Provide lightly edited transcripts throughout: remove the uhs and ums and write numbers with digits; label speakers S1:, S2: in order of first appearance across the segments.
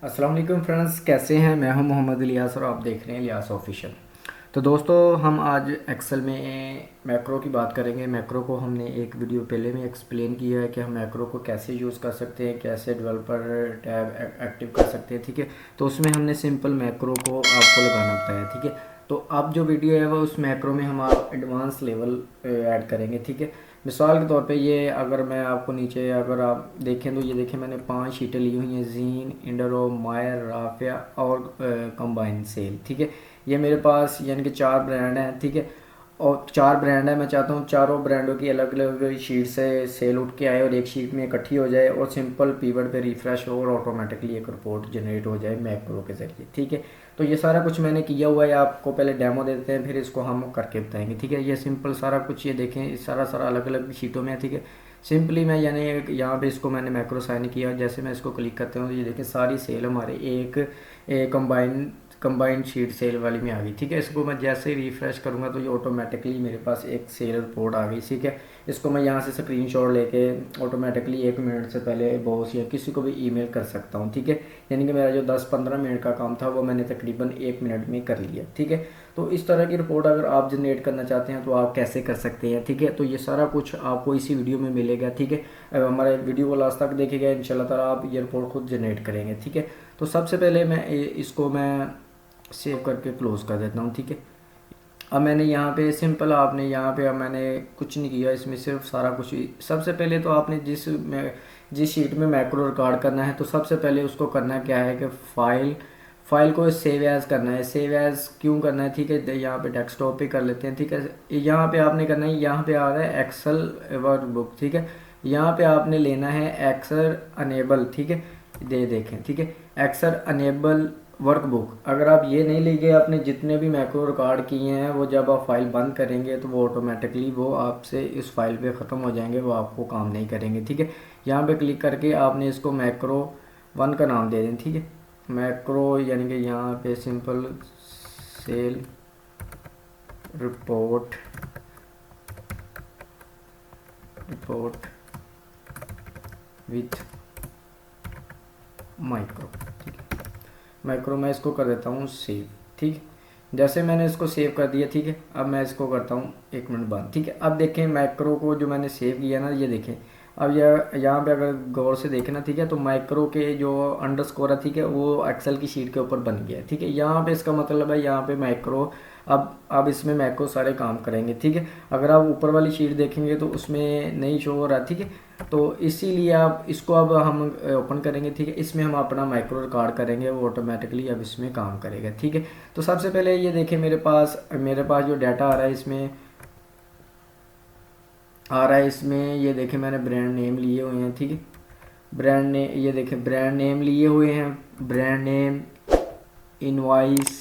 S1: अस्सलाम वालेकुम फ्रेंड्स, कैसे हैं। मैं हूं मोहम्मद इलियास और आप देख रहे हैं इलियास ऑफिशियल। तो दोस्तों, हम आज एक्सेल में मैक्रो की बात करेंगे। मैक्रो को हमने एक वीडियो पहले में एक्सप्लेन किया है कि हम मैक्रो को कैसे यूज़ कर सकते हैं, कैसे डेवलपर टैब एक्टिव कर सकते हैं। ठीक है, तो उसमें हमने सिंपल मैक्रो को आपको लगाना बताया। ठीक है, तो अब जो वीडियो है वो उस मैक्रो में हम आप एडवांस लेवल ऐड करेंगे। ठीक है, मिसाल के तौर पे ये अगर मैं आपको नीचे अगर आप देखें तो ये देखें, मैंने 5 शीटें ली हुई हैं, जीन, इंडरो, मायर, राफिया और कंबाइन सेल। ठीक है, ये मेरे पास यानी कि 4 ब्रांड हैं। ठीक है, और 4 ब्रांड है। मैं चाहता हूँ चारों ब्रांडों की अलग अलग शीट से सेल उठ के आए और एक शीट में इकट्ठी हो जाए और सिंपल पीवट पे रिफ्रेश हो और ऑटोमेटिकली एक रिपोर्ट जनरेट हो जाए मैक्रो के ज़रिए। ठीक है, तो ये सारा कुछ मैंने किया हुआ है। आपको पहले डेमो दे देते हैं, फिर इसको हम करके बताएंगे। ठीक है, ये सिंपल सारा कुछ, ये देखें सारा सारा अलग अलग शीटों में है। ठीक है, सिंपली मैं यानी यहाँ पे इसको मैंने मैक्रो साइन किया। जैसे मैं इसको क्लिक करता हूँ तो ये देखें सारी सेल हमारे एक कंबाइंड शीट सेल वाली में आ गई। ठीक है, इसको मैं जैसे ही रिफ्रेश करूँगा तो ये ऑटोमेटिकली मेरे पास एक सेल रिपोर्ट आ गई। ठीक है, इसको मैं यहाँ से स्क्रीनशॉट लेके ऑटोमेटिकली 1 मिनट से पहले बॉस या किसी को भी ईमेल कर सकता हूँ। ठीक है, यानी कि मेरा जो 10-15 मिनट का काम था वो मैंने तकरीबन 1 मिनट में कर लिया। ठीक है, तो इस तरह की रिपोर्ट अगर आप जनरेट करना चाहते हैं तो आप कैसे कर सकते हैं। ठीक है, तो ये सारा कुछ आपको इसी वीडियो में मिलेगा। ठीक है, हमारे वीडियो को लास्ट तक देखिएगा, इंशाल्लाह ताला आप ये रिपोर्ट खुद जनरेट करेंगे। ठीक है, तो सबसे पहले मैं सेव करके क्लोज कर देता हूँ। ठीक है, अब मैंने यहाँ पे सिंपल आपने यहाँ पे अब मैंने कुछ नहीं किया, इसमें सिर्फ सारा कुछ सबसे पहले तो आपने जिस शीट में मैक्रो रिकॉर्ड करना है तो सबसे पहले उसको करना क्या है कि फाइल को सेव एज़ करना है। सेव एज़ क्यों करना है, ठीक है, यहाँ पे डेस्कटॉप पे कर लेते हैं। ठीक है, यहाँ पे आपने करना है, यहाँ पे आ रहा है एक्सेल वर्कबुक। ठीक है, यहाँ पे आपने लेना है एक्सेल अनेबल। ठीक है, देखें। ठीक है, एक्सेल अनेबल वर्कबुक। अगर आप ये नहीं लेंगे, आपने जितने भी मैक्रो रिकॉर्ड किए हैं वो जब आप फाइल बंद करेंगे तो वो ऑटोमेटिकली वो आपसे इस फाइल पे ख़त्म हो जाएंगे, वो आपको काम नहीं करेंगे। ठीक है, यहाँ पे क्लिक करके आपने इसको मैक्रो 1 का नाम दे दें। ठीक है, मैक्रो यानी कि यहाँ पे simple cell report report with micro. ठीक है, माइक्रो मैं इसको कर देता हूँ सेव। ठीक है, जैसे मैंने इसको सेव कर दिया। ठीक है, अब मैं इसको करता हूँ 1 मिनट बाद। ठीक है, अब देखें मैक्रो को जो मैंने सेव किया ना, ये देखें। अब यह यहाँ पे अगर गौर से देखें ना, ठीक है, तो माइक्रो के जो अंडरस्कोर है, ठीक है, वो एक्सेल की शीट के ऊपर बन गया है। ठीक है, यहाँ पे इसका मतलब है यहाँ पे मैक्रो अब इसमें मैक्रो सारे काम करेंगे। ठीक है, अगर आप ऊपर वाली शीट देखेंगे तो उसमें नहीं शो हो रहा। ठीक है, तो इसीलिए आप इसको अब हम ओपन करेंगे। ठीक है, इसमें हम अपना माइक्रो रिकॉर्ड करेंगे, वो ऑटोमेटिकली अब इसमें काम करेगा। ठीक है, तो सबसे पहले ये देखें मेरे पास जो डाटा आ रहा है इसमें ये देखें मैंने ब्रांड नेम लिए हुए हैं। ठीक है, ये देखें ब्रांड नेम लिए हुए हैं, ब्रांड नेम, इनवाइस,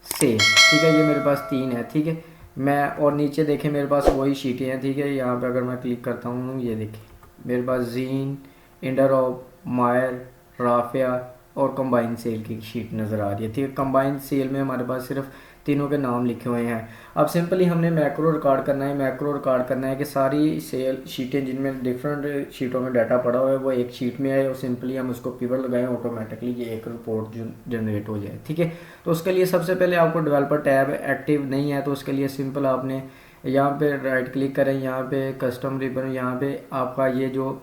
S1: सेल। ठीक है, ये मेरे पास 3 है। ठीक है, मैं और नीचे देखें मेरे पास वही शीटें हैं। ठीक है, यहाँ पे अगर मैं क्लिक करता हूँ ये देखें मेरे पास जीन, इंडरऑप, मायर, राफिया और कंबाइन सेल की शीट नज़र आ रही है। ठीक है, कंबाइन सेल में हमारे पास सिर्फ तीनों के नाम लिखे हुए हैं। अब सिंपली हमने मैक्रो रिकॉर्ड करना है। मैक्रो रिकॉर्ड करना है कि सारी सेल शीटें जिनमें डिफरेंट शीटों में डाटा पड़ा हुआ है वो एक शीट में आए और सिंपली हम उसको पिवट लगाएं, ऑटोमेटिकली ये एक रिपोर्ट जनरेट हो जाए। ठीक है, तो उसके लिए सबसे पहले आपको डेवलपर टैब एक्टिव नहीं है तो उसके लिए सिंपल आपने यहाँ पे राइट क्लिक करें, यहाँ पे कस्टम रिबन, यहाँ पे आपका ये जो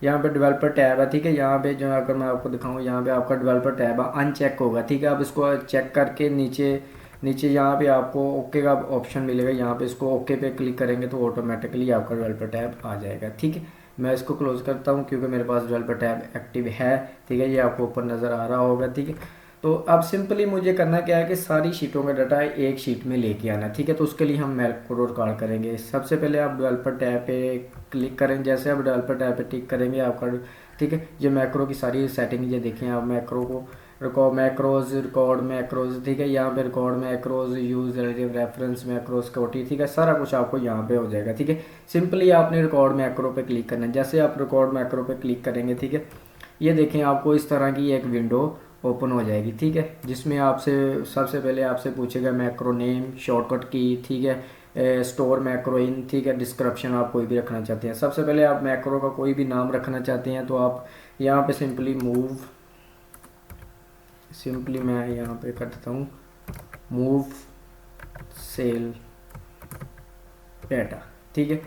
S1: यहाँ पे डेवलपर टैब है। ठीक है, यहाँ पे जो अगर मैं आपको दिखाऊँ, यहाँ पे आपका डेवलपर टैब है अनचेक होगा। ठीक है, आप इसको चेक करके नीचे नीचे यहाँ पे आपको ओके का ऑप्शन मिलेगा, यहाँ पे इसको ओके पे क्लिक करेंगे तो ऑटोमेटिकली आपका डेवलपर टैब आ जाएगा। ठीक है, मैं इसको क्लोज करता हूँ क्योंकि मेरे पास डेवलपर टैब एक्टिव है। ठीक है, ये आपको ऊपर नज़र आ रहा होगा। ठीक है, तो अब सिंपली मुझे करना क्या है कि सारी शीटों का डाटा एक शीट में लेके आना। ठीक है, तो उसके लिए हम मैक्रो रिकॉर्ड करेंगे। सबसे पहले आप डेवलपर टैब पे क्लिक करें। जैसे आप डेवलपर टैब पे टिक करेंगे आपका, ठीक है, ये मैक्रो की सारी सेटिंग ये देखें आप मैक्रो को रिकॉर्ड मैक्रोज। ठीक है, यहाँ पे record macros, use relative reference macros कोटी। ठीक है, सारा कुछ आपको यहाँ पे हो जाएगा। ठीक है, सिंपली आपने रिकॉर्ड मैक्रो पे क्लिक करना है। जैसे आप रिकॉर्ड मैक्रो पे क्लिक करेंगे, ठीक है, ये देखें आपको इस तरह की एक विंडो ओपन हो जाएगी। ठीक है, जिसमें आपसे सबसे पहले आपसे पूछेगा मैक्रो नेम, शॉर्टकट की। ठीक है, स्टोर मैक्रो इन। ठीक है, डिस्क्रिप्शन आप कोई भी रखना चाहते हैं। सबसे पहले आप मैक्रो का कोई भी नाम रखना चाहते हैं तो आप यहाँ पे सिंपली मूव सिंपली मैं यहाँ पे कर देता हूँ मूव सेल डाटा, ठीक है।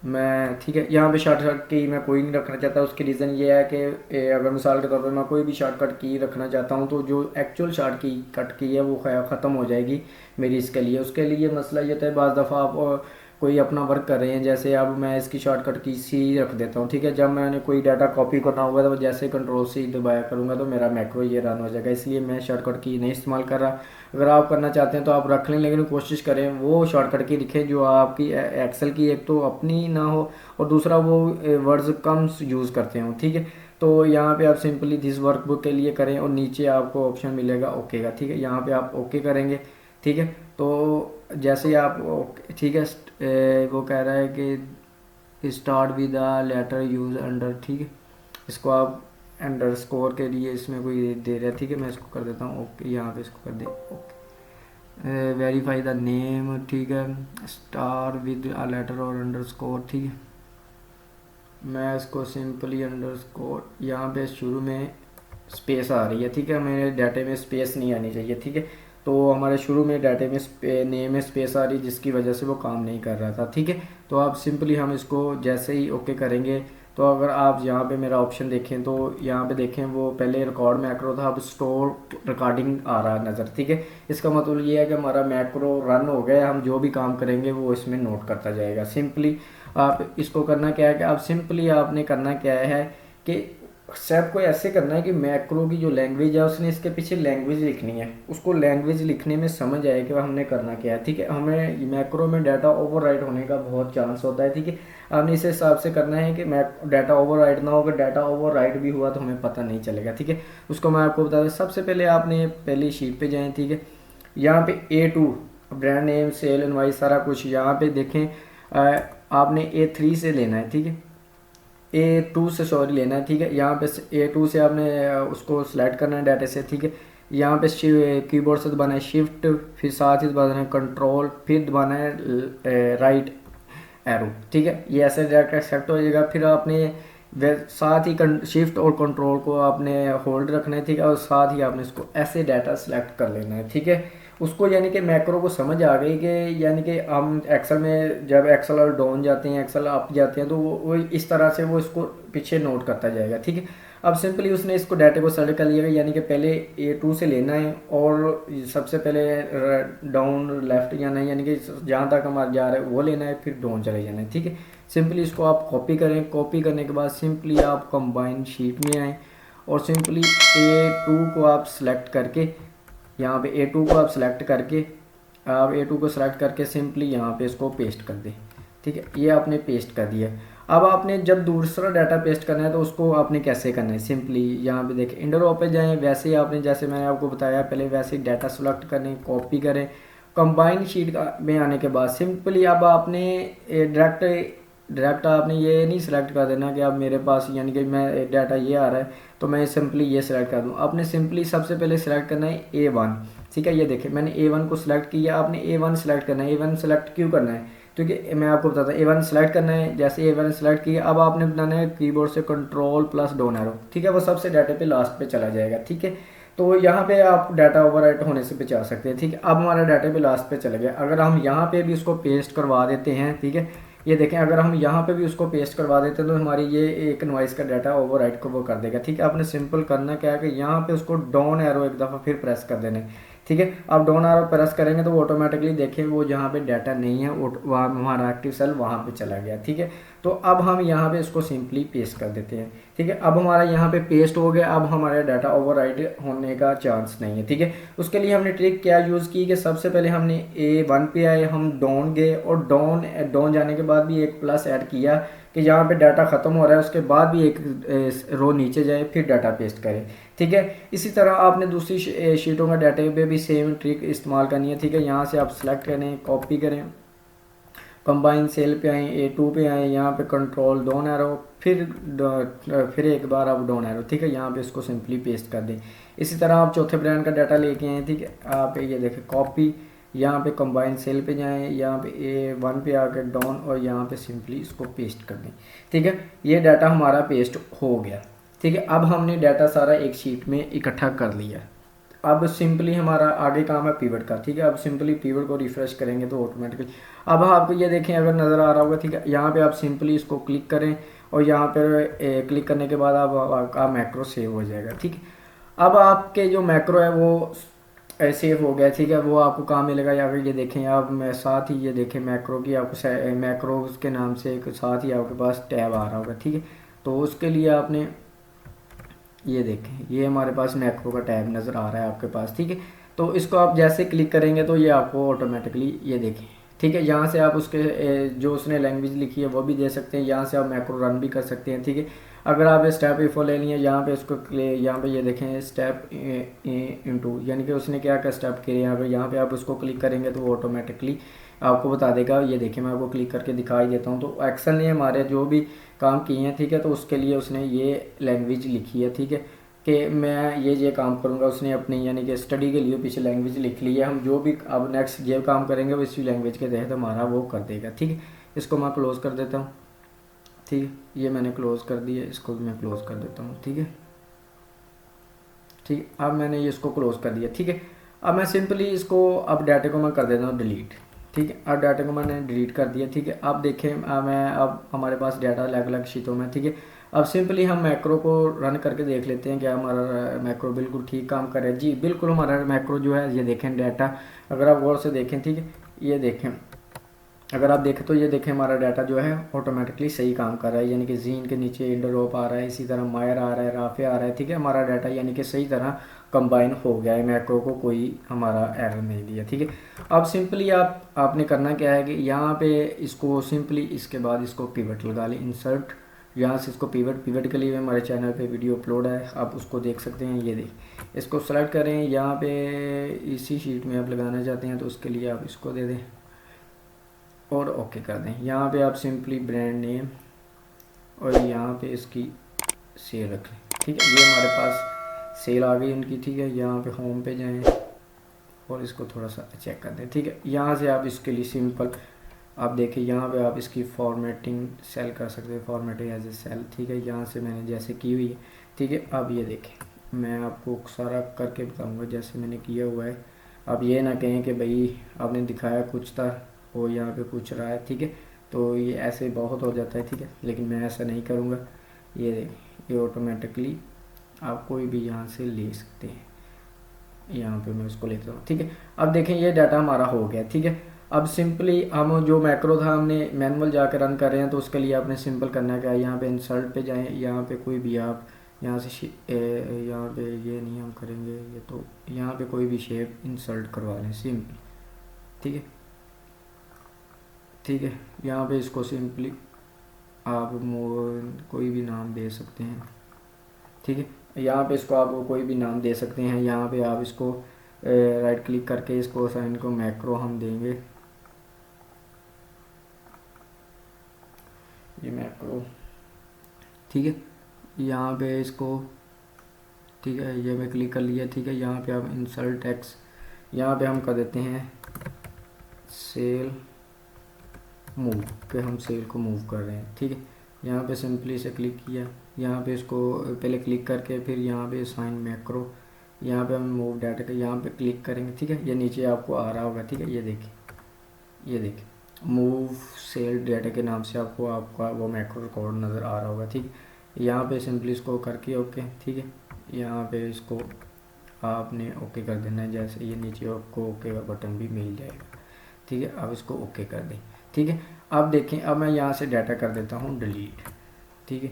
S1: मैं ठीक है यहाँ पे शॉर्टकट की मैं कोई नहीं रखना चाहता। उसकी रीज़न ये है कि अगर मिसाल के तौर पे मैं कोई भी शॉर्टकट की रखना चाहता हूँ तो जो एक्चुअल शॉर्टकट की है वो ख़त्म हो जाएगी मेरी इसके लिए। उसके लिए मसला ये था, बाज़ दफ़ा आप कोई अपना वर्क कर रहे हैं, जैसे अब मैं इसकी शॉर्टकट की सी रख देता हूँ, ठीक है। जब मैंने कोई डाटा कॉपी करना होगा तो जैसे कंट्रोल सी दबाया करूँगा तो मेरा मैक्रो ये रन हो जाएगा, इसलिए मैं शॉर्टकट की नहीं इस्तेमाल कर रहा। अगर आप करना चाहते हैं तो आप रख लें, लेकिन कोशिश करें वो शॉर्टकट की लिखें जो आपकी एक्सेल की एक तो अपनी ना हो और दूसरा वो वर्ड्स कम यूज़ करते हो, ठीक है। तो यहाँ पे आप सिंपली दिस वर्कबुक के लिए करें और नीचे आपको ऑप्शन मिलेगा ओके का, ठीक है। यहाँ पे आप ओके करेंगे, ठीक है। तो जैसे ही आप ठीक है वो कह रहा है कि start with the letter use under, ठीक है। इसको आप अंडर स्कोर के लिए इसमें कोई दे रहा है, ठीक है। मैं इसको कर देता हूँ ओके, यहाँ पे इसको कर दे ओके। वेरीफाई द नेम, ठीक है। स्टार विद अ लेटर और अंडर स्कोर, ठीक है। मैं इसको सिंपली अंडर स्कोर, यहाँ पे शुरू में स्पेस आ रही है, ठीक है। मेरे डाटे में स्पेस नहीं आनी चाहिए, ठीक है। तो हमारे शुरू में डाटे में नेम में स्पेस आ रही जिसकी वजह से वो काम नहीं कर रहा था, ठीक है। तो आप सिंपली हम इसको जैसे ही ओके करेंगे तो अगर आप यहाँ पे मेरा ऑप्शन देखें तो यहाँ पे देखें वो पहले रिकॉर्ड मैक्रो था, अब स्टोर रिकॉर्डिंग आ रहा है नज़र, ठीक है। इसका मतलब ये है कि हमारा मैक्रो रन हो गया, हम जो भी काम करेंगे वो इसमें नोट करता जाएगा। सिंपली आप इसको करना क्या है कि आप सिंपली आपने करना क्या है कि स्टेप को ऐसे करना है कि मैक्रो की जो लैंग्वेज है उसने इसके पीछे लैंग्वेज लिखनी है, उसको लैंग्वेज लिखने में समझ आए कि हमने करना क्या है, ठीक है। हमें मैक्रो में डाटा ओवरराइट होने का बहुत चांस होता है, ठीक है। आपने इस हिसाब से करना है कि डाटा ओवरराइट ना हो, डाटा ओवरराइट भी हुआ तो हमें पता नहीं चलेगा, ठीक है। उसको मैं आपको बता दूँ। सबसे पहले आपने पहली शीट पे जाएँ, ठीक है। यहाँ पे A2 brand name cell invoice सारा कुछ यहाँ पे देखें। आपने A3 से लेना है, ठीक है। A2 से सॉरी लेना है, ठीक है। यहाँ पे A2 से आपने उसको सिलेक्ट करना है डाटा से, ठीक है। यहाँ पे कीबोर्ड से दबाना है शिफ्ट, फिर साथ ही दबाना है कंट्रोल, फिर दबाना है राइट एरो, ठीक है। ये ऐसे डाटा सेलेक्ट हो जाएगा। फिर आपने साथ ही शिफ्ट और कंट्रोल को आपने होल्ड रखना है, ठीक है। और साथ ही आपने इसको ऐसे डाटा सेलेक्ट कर लेना है, ठीक है। उसको यानी कि मैक्रो को समझ आ गई कि यानी कि हम एक्सेल में जब एक्सेल और डाउन जाते हैं एक्सेल अप जाते हैं तो वो इस तरह से वो इसको पीछे नोट करता जाएगा, ठीक है। अब सिंपली उसने इसको डाटा को सेलेक्ट कर लिया, यानी कि पहले A2 से लेना है और सबसे पहले डाउन लेफ्ट जाना है, यानी कि जहाँ तक हमारा जा रहा है वो लेना है, फिर डाउन चले जाना है, ठीक है। सिंपली इसको आप कॉपी करें। कॉपी करने के बाद सिंपली आप कंबाइन शीट में आएँ और सिंपली A2 को आप सेलेक्ट करके यहाँ पे A2 को आप सेलेक्ट करके आप A2 को सेलेक्ट करके सिंपली यहाँ पे इसको पेस्ट कर दें, ठीक है। ये आपने पेस्ट कर दिया। अब आपने जब दूसरा डाटा पेस्ट करना है तो उसको आपने कैसे करना है, सिंपली यहाँ पे देखें इंडर रो पे जाएँ। वैसे ही आपने जैसे मैंने आपको बताया पहले वैसे ही डाटा सेलेक्ट करें, कॉपी करें। कंबाइन शीट में आने के बाद सिंपली अब आपने डायरेक्ट आपने ये नहीं सिलेक्ट कर देना कि अब मेरे पास यानी कि मैं डाटा ये आ रहा है तो मैं सिंपली ये सिलेक्ट कर दूँ। आपने सिंपली सबसे पहले सिलेक्ट करना है A1, ठीक है। ये देखिए मैंने A1 को सिलेक्ट किया। आपने A1 सिलेक्ट करना है। A1 सिलेक्ट क्यों करना है, क्योंकि मैं आपको बताता हूँ। A1 सेलेक्ट करना है। जैसे A1 सेलेक्ट किया अब आपने बनाना है कीबोर्ड से कंट्रोल प्लस डाउन एरो, ठीक है। वो सबसे डाटा पे लास्ट पे चला जाएगा, ठीक है। तो यहाँ पे आप डाटा ओवरराइट होने से बचा सकते हैं, ठीक है। अब हमारा डाटा पे लास्ट पे चला गया। अगर हम यहाँ पे भी उसको पेस्ट करवा देते हैं, ठीक है। ये देखें अगर हम यहाँ पे भी उसको पेस्ट करवा देते हैं तो हमारी ये एक इनवॉइस का डाटा ओवरराइट को वो कर देगा, ठीक है। आपने सिंपल करना क्या है कि यहाँ पे उसको डाउन एरो एक दफ़ा फिर प्रेस कर देना है, ठीक है। आप डाउन एरो प्रेस करेंगे तो वो ऑटोमेटिकली देखें वो जहाँ पे डाटा नहीं है वहाँ हमारा एक्टिव सेल वहाँ पे चला गया, ठीक है। तो अब हम यहाँ पे इसको सिंपली पेस्ट कर देते हैं, ठीक है। अब हमारा यहाँ पे पेस्ट हो गया। अब हमारा डाटा ओवरराइट होने का चांस नहीं है, ठीक है। उसके लिए हमने ट्रिक क्या यूज़ की कि सबसे पहले हमने A1 पे आए, हम डाउन गए और डाउन जाने के बाद भी एक प्लस ऐड किया कि यहाँ पे डाटा ख़त्म हो रहा है, उसके बाद भी एक रो नीचे जाए फिर डाटा पेस्ट करें, ठीक है। इसी तरह आपने दूसरी शीटों का डाटा पे भी सेम ट्रिक इस्तेमाल करनी है, ठीक है। यहाँ से आप सेलेक्ट करें, कॉपी करें, कंबाइन सेल पे आएँ, A2 पे आएँ, यहाँ पे कंट्रोल डाउन एरो, फिर एक बार आप डाउन एरो, ठीक है। यहाँ पे इसको सिंपली पेस्ट कर दें। इसी तरह आप चौथे ब्रांड का डाटा लेके आएँ, ठीक है। आप ये देखें कॉपी, यहाँ पे कंबाइन सेल पे जाएं, यहाँ पे A1 पे आकर डाउन और यहाँ पे सिंपली इसको पेस्ट कर दें, ठीक है। ये डाटा हमारा पेस्ट हो गया, ठीक है। अब हमने डाटा सारा एक शीट में इकट्ठा कर लिया। अब सिंपली हमारा आगे काम है पिवट का, ठीक है। अब सिंपली पिवट को रिफ्रेश करेंगे तो ऑटोमेटिकली अब आपको ये देखें अगर नज़र आ रहा होगा, ठीक है। यहाँ पे आप सिंपली इसको क्लिक करें और यहाँ पर क्लिक करने के बाद आपका मैक्रो सेव हो जाएगा, ठीक है। अब आपके जो मैक्रो है वो सेव हो गया, ठीक है। वो आपको कहाँ मिलेगा, या फिर ये देखें आप मैं साथ ही ये देखें मैक्रो की आपको मैक्रो के नाम से एक साथ ही आपके पास टैब आ रहा होगा, ठीक है। तो उसके लिए आपने ये देखें ये हमारे पास मैक्रो का टैब नज़र आ रहा है आपके पास, ठीक है। तो इसको आप जैसे क्लिक करेंगे तो ये आपको ऑटोमेटिकली ये देखें, ठीक है। यहाँ से आप उसके जो उसने लैंग्वेज लिखी है वो भी दे सकते हैं, यहाँ से आप मैक्रो रन भी कर सकते हैं, ठीक है। अगर आप स्टेप इफो ले लिए यहाँ पे इसको यहाँ पे ये देखें स्टेप इनटू, यानी कि उसने क्या क्या स्टेप किए यहाँ पे आप उसको क्लिक करेंगे तो वो ऑटोमेटिकली आपको बता देगा। ये देखिए मैं आपको क्लिक करके दिखाई देता हूँ। तो एक्सेल ने हमारे जो भी काम किए हैं, ठीक है, तो उसके लिए उसने ये लैंग्वेज लिखी है, ठीक है, कि मैं ये काम करूँगा। उसने अपनी यानी कि स्टडी के लिए पीछे लैंग्वेज लिख ली है। हम जो भी अब नेक्स्ट ये काम करेंगे वो इसी लैंग्वेज के तहत हमारा वो कर देगा, ठीक है। इसको मैं क्लोज़ कर देता हूँ, ठीक है। ये मैंने क्लोज़ कर दिया, इसको भी मैं क्लोज़ कर देता हूँ, ठीक है। ठीक, अब मैंने ये इसको क्लोज़ कर दिया, ठीक है। अब मैं सिंपली इसको अब डाटा को मैं कर देता हूँ डिलीट, ठीक है। अब डाटा को मैंने डिलीट कर दिया, ठीक है। अब देखें मैं अब हमारे पास डाटा अलग अलग शीटों में, ठीक है। अब सिंपली हम मैक्रो को रन करके देख लेते हैं क्या हमारा मैक्रो बिल्कुल ठीक काम कर रहा है। जी बिल्कुल हमारा मैक्रो जो है ये देखें डाटा अगर आप गौर से देखें, ठीक है, ये देखें अगर आप देखें तो ये देखें हमारा डाटा जो है ऑटोमेटिकली सही काम कर रहा है, यानी कि जीन के नीचे इंडरोप आ रहा है, इसी तरह मायर आ रहा है, राफे आ रहा है, ठीक है। हमारा डाटा यानी कि सही तरह कंबाइन हो गया है, मैक्रो को कोई हमारा एरर नहीं दिया, ठीक है। अब सिंपली आपने करना क्या है कि यहाँ पे इसको सिंपली इसके बाद इसको पिवट लगा लें, इंसर्ट, यहाँ से इसको पिवट के लिए हमारे चैनल पे वीडियो अपलोड है, आप उसको देख सकते हैं। ये देख इसको सेलेक्ट करें, यहाँ पे इसी शीट में आप लगाना चाहते हैं तो उसके लिए आप इसको दे दें और ओके कर दें। यहाँ पे आप सिंपली ब्रांड नेम और यहाँ पे इसकी सेल रख लें, ठीक है। ये हमारे पास सेल आ गई उनकी, ठीक है। यहाँ पे होम पे जाएं और इसको थोड़ा सा चेक कर दें, ठीक है। यहाँ से आप इसके लिए सिंपल आप देखिए यहाँ पे आप इसकी फॉर्मेटिंग सेल कर सकते हैं, फॉर्मेटिंग एज ए सेल, ठीक है। यहाँ से मैंने जैसे की हुई है, ठीक है। अब ये देखें मैं आपको सारा करके बताऊँगा जैसे मैंने किया हुआ है। अब ये ना कहें कि भाई आपने दिखाया कुछ था वो यहाँ पे पूछ रहा है, ठीक है। तो ये ऐसे बहुत हो जाता है, ठीक है, लेकिन मैं ऐसा नहीं करूँगा। ये देखिए ये ऑटोमेटिकली आप कोई भी यहाँ से ले सकते हैं, यहाँ पे मैं उसको लेता हूँ, ठीक है। अब देखें ये डाटा हमारा हो गया, ठीक है। अब सिंपली हम जो मैक्रो था हमने मैनुअल जाकर रन कर रहे हैं तो उसके लिए आपने सिंपल करना क्या है, यहाँ पे इंसर्ट पे जाएं, यहाँ पे कोई भी आप यहाँ से यहाँ पे ये नहीं हम करेंगे, ये तो यहाँ पे कोई भी शेप इंसर्ट करवा लें सिंपल, ठीक है, ठीक है। यहाँ पे इसको सिंपली आप कोई भी नाम दे सकते हैं, ठीक है। यहाँ पे इसको आप कोई भी नाम दे सकते हैं। यहाँ पे आप इसको राइट क्लिक करके इसको साइन को मैक्रो हम देंगे, ये मैक्रो, ठीक है। यहाँ पे इसको ठीक है ये मैं क्लिक कर लिया, ठीक है। यहाँ पे आप इंसर्ट टेक्स्ट यहाँ पे हम कर देते हैं सेल मूव पे, हम सेल को मूव कर रहे हैं, ठीक है। यहाँ पे सिंपली से क्लिक किया, यहाँ पे इसको पहले क्लिक करके फिर यहाँ पे साइन मैक्रो, यहाँ पे हम मूव डाटा के यहाँ पे क्लिक करेंगे, ठीक है। ये नीचे आपको आ रहा होगा, ठीक है। ये देखिए मूव सेल डाटा के नाम से आपको आपका वो मैक्रो कोड नज़र आ रहा होगा, ठीक है। यहाँ पे सिंपली इसको करके ओके, ठीक है। यहाँ पे इसको आपने ओके कर देना है, जैसे ये नीचे आपको ओके का बटन भी मिल जाएगा, ठीक है। अब इसको ओके कर दें, ठीक है। अब देखें अब मैं यहाँ से डाटा कर देता हूँ डिलीट, ठीक है।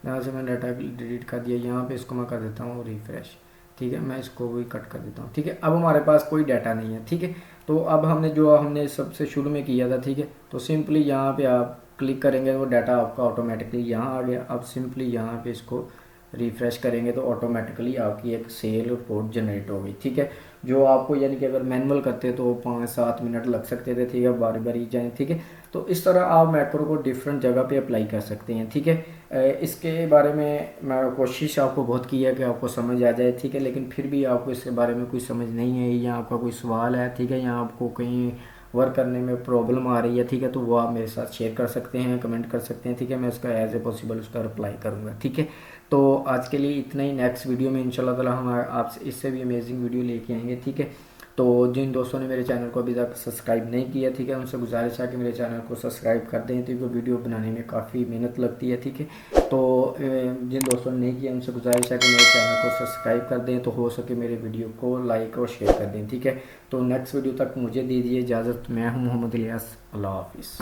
S1: यहाँ से मैं डाटा डिलीट कर दिया, यहाँ पे इसको मैं कर देता हूँ रिफ़्रेश, ठीक है। मैं इसको भी कट कर देता हूँ, ठीक है। अब हमारे पास कोई डाटा नहीं है, ठीक है। तो अब हमने सबसे शुरू में किया था, ठीक है। तो सिंपली यहाँ पे आप क्लिक करेंगे वो डाटा आपका ऑटोमेटिकली यहाँ आ गया। अब सिंपली यहाँ पे इसको रिफ़्रेश करेंगे तो ऑटोमेटिकली आपकी एक सेल रिपोर्ट जनरेट हो गई, ठीक है। जो आपको यानी कि अगर मैनुअल करते तो 5-7 मिनट लग सकते थे, ठीक है, बारी बारी जाएँ, ठीक है। तो इस तरह आप मैक्रो को डिफरेंट जगह पे अप्लाई कर सकते हैं, ठीक है। इसके बारे में मैं कोशिश आपको बहुत की है कि आपको समझ आ जाए, ठीक है, लेकिन फिर भी आपको इसके बारे में कोई समझ नहीं है या आपका कोई सवाल है, ठीक है, या आपको कहीं वर्क करने में प्रॉब्लम आ रही है, ठीक है, तो वो आप मेरे साथ शेयर कर सकते हैं, कमेंट कर सकते हैं, ठीक है। मैं उसका एज ए पॉसिबल उसका रिप्लाई करूँगा, ठीक है। तो आज के लिए इतना ही। नेक्स्ट वीडियो में इंशाल्लाह ताला हम आपसे इससे भी अमेजिंग वीडियो लेके आएंगे, ठीक है। तो जिन दोस्तों ने मेरे चैनल को अभी तक सब्सक्राइब नहीं किया, ठीक है, उनसे गुजारिश है कि मेरे चैनल को सब्सक्राइब कर दें, तो वीडियो बनाने में काफ़ी मेहनत लगती है, ठीक है। तो जिन दोस्तों ने नहीं किया उनसे गुजारिश है कि मेरे चैनल को सब्सक्राइब कर दें, तो हो सके मेरे वीडियो को लाइक और शेयर कर दें, ठीक है। तो नेक्स्ट वीडियो तक मुझे दीजिए इजाज़त। मैं हूँ मोहम्मद इलियास। अल्लाह हाफिज़।